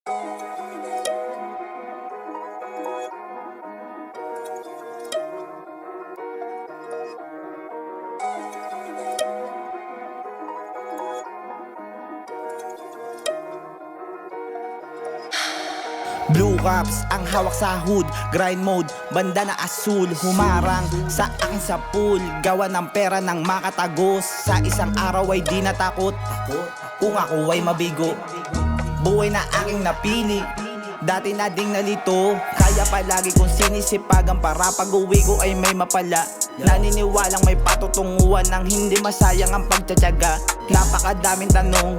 Blue caps ang hawak sa hood, grind mode, banda na asul. Humarang sa akin sa pool, gawa ng pera ng makatagos. Sa isang araw ay di natakot, kung ako ay mabigo. Buhay na aking napili, dati na ding nalito. Kaya palagi kong sinisipagan para pag-uwi ko ay may mapala. Naniniwalang may patutunguhan ng hindi masayang ang pagtsatsaga. Napakadaming tanong,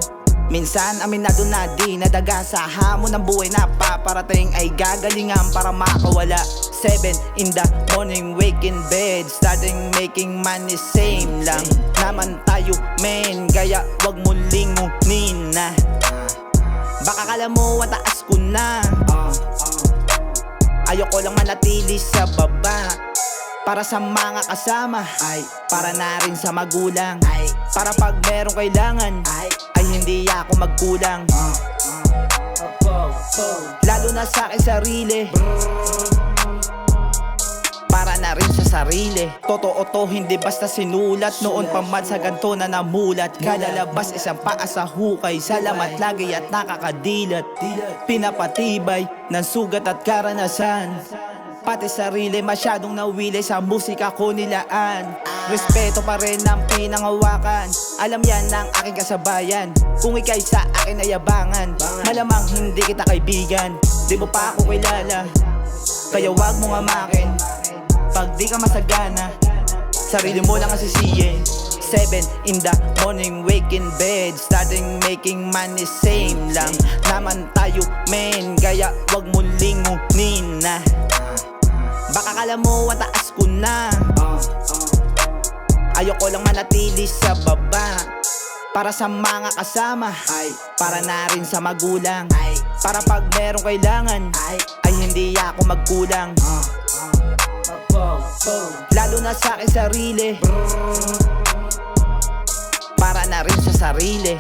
minsan aminado na di nadaga. Sa hamon ng buhay na paparating ay gagalingan para makawala. 7 in the morning, wake in bed, starting making money, same lang naman tayo men. Gaya wag mo lingunin na, baka kala mo ang taas ko na. Ayoko lang manatili sa baba, para sa mga kasama, ay para na rin sa magulang, ay para pag merong kailangan, ay hindi ako magkulang. Lalo na sa akin sarili, para na rin sa sarili. Totoo to, hindi basta sinulat. Noon pa man sa ganto na namulat. Kalalabas isang paa sa hukay, salamat lagi at nakakadilat. Pinapatibay ng sugat at karanasan, pati sarili masyadong nawili sa musika ko nilaan. Respeto pa rin ang pinangawakan, alam yan ng aking kasabayan. Kung ika'y sa akin ayabangan, malamang hindi kita kaibigan. Di mo pa ako kilala, kaya wag mo ngamakin. Pag di ka masagana, sarili mo lang ang sisiyin. 7 in the morning, wake in bed, starting making money, same lang naman tayo men. Gaya wag mo lingunin na, baka kala mo ang taas ko na. Ayoko lang manatili sa baba, para sa mga kasama, ay para na rin sa magulang, ay para pag merong kailangan, ay hindi ako magkulang. Lalo na sa akin sarili, para na rin sa sarili.